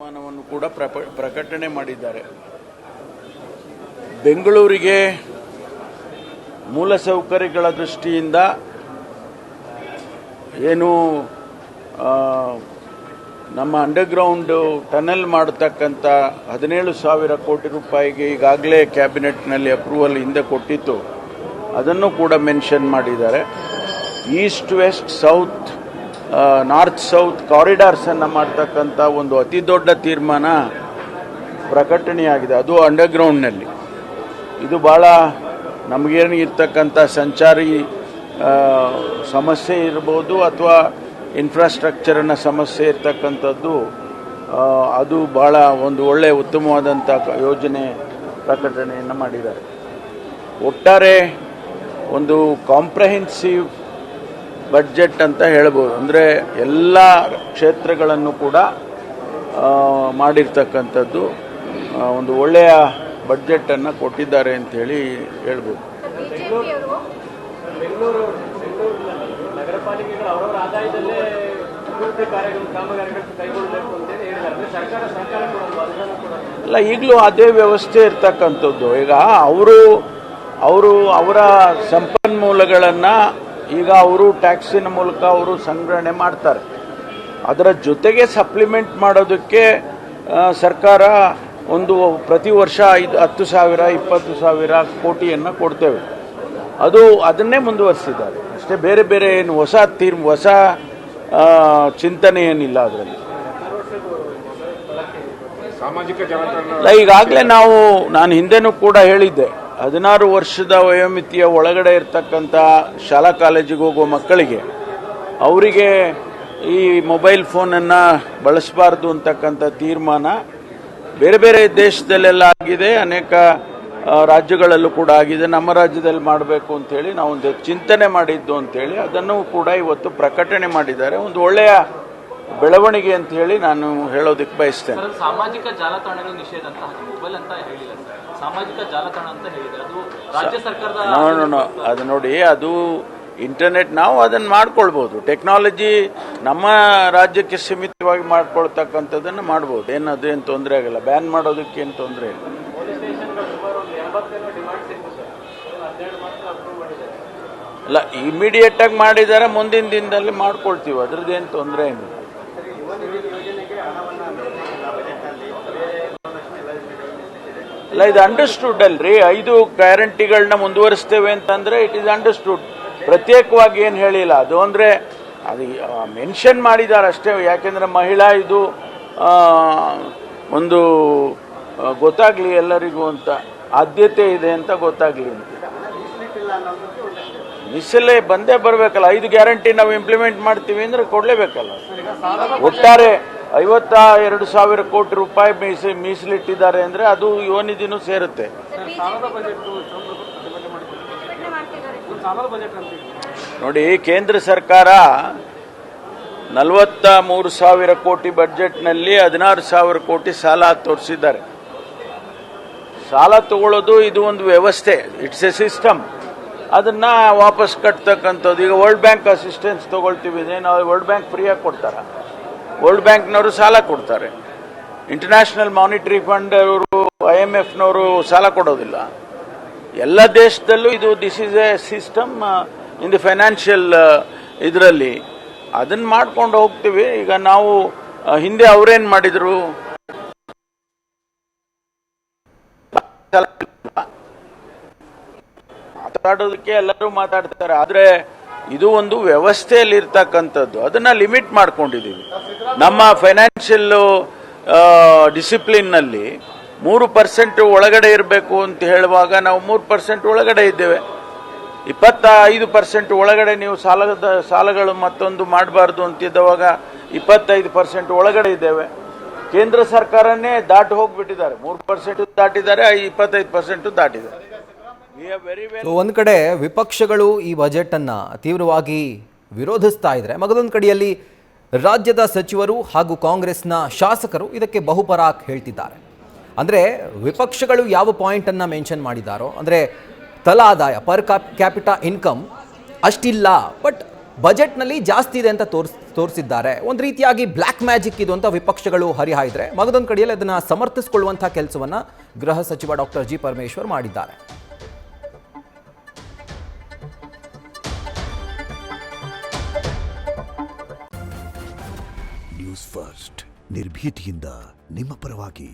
ತೀರ್ಮಾನವನ್ನು ಕೂಡ ಪ್ರಕಟಣೆ ಮಾಡಿದ್ದಾರೆ. ಬೆಂಗಳೂರಿಗೆ ಮೂಲಸೌಕರ್ಯಗಳ ದೃಷ್ಟಿಯಿಂದ ಏನು ನಮ್ಮ ಅಂಡರ್ಗ್ರೌಂಡ್ ಟನಲ್ ಮಾಡತಕ್ಕಂಥ 17,000 ಕೋಟಿ ರೂಪಾಯಿಗೆ ಈಗಾಗಲೇ ಕ್ಯಾಬಿನೆಟ್ನಲ್ಲಿ ಅಪ್ರೂವಲ್ ಹಿಂದೆ ಕೊಟ್ಟಿತ್ತು. ಅದನ್ನು ಕೂಡ ಮೆನ್ಷನ್ ಮಾಡಿದ್ದಾರೆ. East west south north south corridors ಅನ್ನು ಮಾಡ್ತಕ್ಕಂಥ ಒಂದು ಅತಿ ದೊಡ್ಡ ತೀರ್ಮಾನ ಪ್ರಕಟಣೆಯಾಗಿದೆ. ಅದು ಅಂಡರ್ಗ್ರೌಂಡ್ನಲ್ಲಿ. ಇದು ಭಾಳ ನಮಗೇನು ಇರ್ತಕ್ಕಂಥ ಸಂಚಾರಿ ಸಮಸ್ಯೆ ಇರ್ಬೋದು ಅಥವಾ ಇನ್ಫ್ರಾಸ್ಟ್ರಕ್ಚರಿನ ಸಮಸ್ಯೆ ಇರ್ತಕ್ಕಂಥದ್ದು, ಅದು ಭಾಳ ಒಂದು ಒಳ್ಳೆಯ ಉತ್ತಮವಾದಂಥ ಯೋಜನೆ ಪ್ರಕಟಣೆಯನ್ನು ಮಾಡಿದ್ದಾರೆ. ಒಟ್ಟಾರೆ ಒಂದು ಕಾಂಪ್ರಹೆನ್ಸಿವ್ ಬಡ್ಜೆಟ್ ಅಂತ ಹೇಳ್ಬೋದು. ಅಂದರೆ ಎಲ್ಲ ಕ್ಷೇತ್ರಗಳನ್ನು ಕೂಡ ಮಾಡಿರ್ತಕ್ಕಂಥದ್ದು ಒಂದು ಒಳ್ಳೆಯ ಬಡ್ಜೆಟನ್ನು ಕೊಟ್ಟಿದ್ದಾರೆ ಅಂಥೇಳಿ ಹೇಳ್ಬೋದು. ಬೆಂಗಳೂರು ನಗರ ಪಾಲಿಕೆಗಳು ಅವರವರ ಆದಾಯದಲ್ಲೇ ಅಭಿವೃದ್ಧಿ ಕಾರ್ಯಗಳು ಕಾಮಗಾರಿಗಳನ್ನು ಕೈಗೊಳ್ಳಬೇಕು ಅಂತೇಳಿ ಹೇಳಿದ್ದಾರೆ. ಸರ್ಕಾರ ಸಹಕಾರ ಅಲ್ಲ, ಈಗಲೂ ಅದೇ ವ್ಯವಸ್ಥೆ ಇರ್ತಕ್ಕಂಥದ್ದು. ಈಗ ಅವರು ಅವರ ಸಂಪನ್ಮೂಲಗಳನ್ನು ಈಗ ಅವರು ಟ್ಯಾಕ್ಸಿನ ಮೂಲಕ ಅವರು ಸಂಗ್ರಹಣೆ ಮಾಡ್ತಾರೆ. ಅದರ ಜೊತೆಗೆ ಸಪ್ಲಿಮೆಂಟ್ ಮಾಡೋದಕ್ಕೆ ಸರ್ಕಾರ ಒಂದು ಪ್ರತಿ ವರ್ಷ 10,000 20,000 ಕೋಟಿಯನ್ನು ಕೊಡ್ತೇವೆ. ಅದನ್ನೇ ಮುಂದುವರಿಸಿದ್ದಾರೆ ಅಷ್ಟೇ. ಬೇರೆ ಬೇರೆ ಏನು ಹೊಸ ಚಿಂತನೆ ಏನಿಲ್ಲ ಅದರಲ್ಲಿ. ಸಾಮಾಜಿಕ ಜಾಲತಾಣ ಈಗಾಗಲೇ ನಾನು ಹಿಂದೆನೂ ಕೂಡ ಹೇಳಿದ್ದೆ, 16 ವರ್ಷದ ವಯೋಮಿತಿಯ ಒಳಗಡೆ ಇರತಕ್ಕಂಥ ಶಾಲಾ ಕಾಲೇಜಿಗೆ ಹೋಗುವ ಮಕ್ಕಳಿಗೆ ಅವರಿಗೆ ಈ ಮೊಬೈಲ್ ಫೋನನ್ನು ಬಳಸಬಾರ್ದು ಅಂತಕ್ಕಂಥ ತೀರ್ಮಾನ ಬೇರೆ ಬೇರೆ ದೇಶದಲ್ಲೆಲ್ಲ ಆಗಿದೆ, ಅನೇಕ ರಾಜ್ಯಗಳಲ್ಲೂ ಕೂಡ ಆಗಿದೆ. ನಮ್ಮ ರಾಜ್ಯದಲ್ಲಿ ಮಾಡಬೇಕು ಅಂತೇಳಿ ನಾವು ಒಂದು ಚಿಂತನೆ ಮಾಡಿದ್ದು ಅಂತೇಳಿ ಅದನ್ನು ಕೂಡ ಇವತ್ತು ಪ್ರಕಟಣೆ ಮಾಡಿದ್ದಾರೆ. ಒಂದು ಒಳ್ಳೆಯ ಬೆಳವಣಿಗೆ ಅಂತ ಹೇಳಿ ನಾನು ಹೇಳೋದಕ್ಕೆ ಬಯಸ್ತೇನೆ. ಸಾಮಾಜಿಕ ಜಾಲತಾಣಗಳು ನಿಷೇಧ ಅಂತ ಮೊಬೈಲ್ ಅಂತ ಹೇಳಿಲ್ಲ ಸರ್, ಸಾಮಾಜಿಕ ಜಾಲತಾಣ ಅಂತ ಹೇಳಿದೆ. ಅದು ರಾಜ್ಯ ಸರ್ಕಾರದ ಅದು ನೋಡಿ, ಅದು ಇಂಟರ್ನೆಟ್ ನಾವು ಅದನ್ನು ಮಾಡ್ಕೊಳ್ಬೋದು. ಟೆಕ್ನಾಲಜಿ ನಮ್ಮ ರಾಜ್ಯಕ್ಕೆ ಸೀಮಿತವಾಗಿ ಮಾಡ್ಕೊಳ್ತಕ್ಕಂಥದ್ದನ್ನು ಮಾಡ್ಬೋದು. ಅದೇನು ತೊಂದರೆ ಆಗಲ್ಲ. ಬ್ಯಾನ್ ಮಾಡೋದಕ್ಕೆ ಏನು ತೊಂದರೆ ಇಲ್ಲ. ಅಲ್ಲ, ಇಮಿಡಿಯೇಟ್ ಆಗಿ ಮಾಡಿದ್ದಾರೆ, ಮುಂದಿನ ದಿನದಲ್ಲಿ ಮಾಡ್ಕೊಳ್ತೀವಿ, ಅದ್ರದ್ದೇನು ತೊಂದರೆ ಏನಿಲ್ಲ. ಅಲ್ಲ, ಇದು ಅಂಡರ್ಸ್ಟುಡ್ ಅಲ್ರಿ. 5 ಗ್ಯಾರಂಟಿಗಳನ್ನ ಮುಂದುವರಿಸ್ತೇವೆ ಅಂತಂದ್ರೆ ಇಟ್ ಈಸ್ ಅಂಡರ್ಸ್ಟುಡ್. ಪ್ರತ್ಯೇಕವಾಗಿ ಏನು ಹೇಳಿಲ್ಲ. ಅದು ಅಂದರೆ ಅದು ಮೆನ್ಷನ್ ಮಾಡಿದ್ದಾರೆ ಅಷ್ಟೇ. ಯಾಕೆಂದರೆ ಮಹಿಳಾ ಇದು ಒಂದು ಗೊತ್ತಾಗ್ಲಿ ಎಲ್ಲರಿಗೂ ಅಂತ, ಆದ್ಯತೆ ಇದೆ ಅಂತ ಗೊತ್ತಾಗ್ಲಿ ಅಂತ. ಮೀಸಲೇ ಬಂದೇ ಬರಬೇಕಲ್ಲ. 5 ಗ್ಯಾರಂಟಿ ನಾವು ಇಂಪ್ಲಿಮೆಂಟ್ ಮಾಡ್ತೀವಿ ಅಂದ್ರೆ ಕೊಡಲೇಬೇಕಲ್ಲ. ಒಟ್ಟಾರೆ 52,000 ಕೋಟಿ ರೂಪಾಯಿ ಮೀಸಲಿಟ್ಟಿದ್ದಾರೆ ಅಂದರೆ ಅದು ಯುವನಿಧಿನೂ ಸೇರುತ್ತೆ. ನೋಡಿ, ಕೇಂದ್ರ ಸರ್ಕಾರ 43,000 ಕೋಟಿ ಬಡ್ಜೆಟ್ನಲ್ಲಿ 16,000 ಕೋಟಿ ಸಾಲ ತೋರಿಸಿದ್ದಾರೆ. ಸಾಲ ತಗೊಳ್ಳೋದು ಇದು ಒಂದು ವ್ಯವಸ್ಥೆ, ಇಟ್ಸ್ ಎ ಸಿಸ್ಟಮ್. ಅದನ್ನ ವಾಪಸ್ ಕಟ್ತಕ್ಕಂಥದ್ದು. ಈಗ ವರ್ಲ್ಡ್ ಬ್ಯಾಂಕ್ ಅಸಿಸ್ಟೆನ್ಸ್ ತಗೊಳ್ತೀವಿ, ನಾವು ವರ್ಲ್ಡ್ ಬ್ಯಾಂಕ್ ಫ್ರೀಯಾಗಿ ಕೊಡ್ತಾರ? ವರ್ಲ್ಡ್ ಬ್ಯಾಂಕ್ನವರು ಸಾಲ ಕೊಡ್ತಾರೆ. ಇಂಟರ್ನ್ಯಾಷನಲ್ ಮಾನಿಟರಿ ಫಂಡ್ ಅವರು, IMFನವರು ಸಾಲ ಕೊಡೋದಿಲ್ಲ. ಎಲ್ಲ ದೇಶದಲ್ಲೂ ಇದು this is A system in the financial ಇದರಲ್ಲಿ. ಅದನ್ನ ಮಾಡ್ಕೊಂಡು ಹೋಗ್ತೀವಿ. ಈಗ ನಾವು ಹಿಂದೆ ಅವರೇನು ಮಾಡಿದ್ರು, ಮಾತಾಡೋದಕ್ಕೆ ಎಲ್ಲರೂ ಮಾತಾಡ್ತಾರೆ, ಆದರೆ ಇದು ಒಂದು ವ್ಯವಸ್ಥೆಯಲ್ಲಿ ಇರ್ತಕ್ಕಂಥದ್ದು. ಅದನ್ನ ಲಿಮಿಟ್ ಮಾಡ್ಕೊಂಡಿದ್ದೀವಿ. ನಮ್ಮ ಫೈನಾನ್ಷಿಯಲ್ ಡಿಸಿಪ್ಲಿನ್ನಲ್ಲಿ 3% ಒಳಗಡೆ ಇರಬೇಕು ಅಂತ ಹೇಳುವಾಗ ನಾವು 3% ಒಳಗಡೆ ಇದ್ದೇವೆ. 25% ಒಳಗಡೆ ನೀವು ಸಾಲಗಳು ಮತ್ತೊಂದು ಮಾಡಬಾರ್ದು ಅಂತಿದ್ದವಾಗ 25% ಒಳಗಡೆ ಇದ್ದೇವೆ. ಕೇಂದ್ರ ಸರ್ಕಾರನೇ ದಾಟಿ ಹೋಗ್ಬಿಟ್ಟಿದ್ದಾರೆ. 3% ದಾಟಿದ್ದಾರೆ, 25% ದಾಟಿದ್ದಾರೆ. ಒಂದು ಕಡೆ ವಿಪಕ್ಷಗಳು ಈ ಬಜೆಟ್ ಅನ್ನ ತೀವ್ರವಾಗಿ ವಿರೋಧಿಸ್ತಾ ಇದ್ರೆ, ಮಗದೊಂದು ಕಡೆಯಲ್ಲಿ ರಾಜ್ಯದ ಸಚಿವರು ಹಾಗೂ ಕಾಂಗ್ರೆಸ್ನ ಶಾಸಕರು ಇದಕ್ಕೆ ಬಹುಪರಾಕ್ ಹೇಳ್ತಿದ್ದಾರೆ. ಅಂದರೆ ವಿಪಕ್ಷಗಳು ಯಾವ ಪಾಯಿಂಟ್ ಅನ್ನ ಮೆನ್ಷನ್ ಮಾಡಿದಾರೋ, ಅಂದರೆ ತಲಾ ಆದಾಯ ಪರ್ ಕ್ಯಾಪಿಟಾ ಇನ್ಕಮ್ ಅಷ್ಟಿಲ್ಲ, ಬಟ್ ಬಜೆಟ್ನಲ್ಲಿ ಜಾಸ್ತಿ ಇದೆ ಅಂತ ತೋರಿಸಿದ್ದಾರೆ. ಒಂದು ರೀತಿಯಾಗಿ ಬ್ಲ್ಯಾಕ್ ಮ್ಯಾಜಿಕ್ ಇದು ಅಂತ ವಿಪಕ್ಷಗಳು ಹರಿಹಾಯ್ದ್ರೆ, ಮಗದೊಂದು ಕಡೆಯಲ್ಲಿ ಅದನ್ನು ಸಮರ್ಥಿಸಿಕೊಳ್ಳುವಂಥ ಕೆಲಸವನ್ನು ಗೃಹ ಸಚಿವ ಡಾಕ್ಟರ್ ಜಿ ಪರಮೇಶ್ವರ್ ಮಾಡಿದ್ದಾರೆ. ನ್ಯೂಸ್ ಫಸ್ಟ್ ನಿರ್ಭೀತಿಯಿಂದ ನಿಮ್ಮ ಪರವಾಗಿ.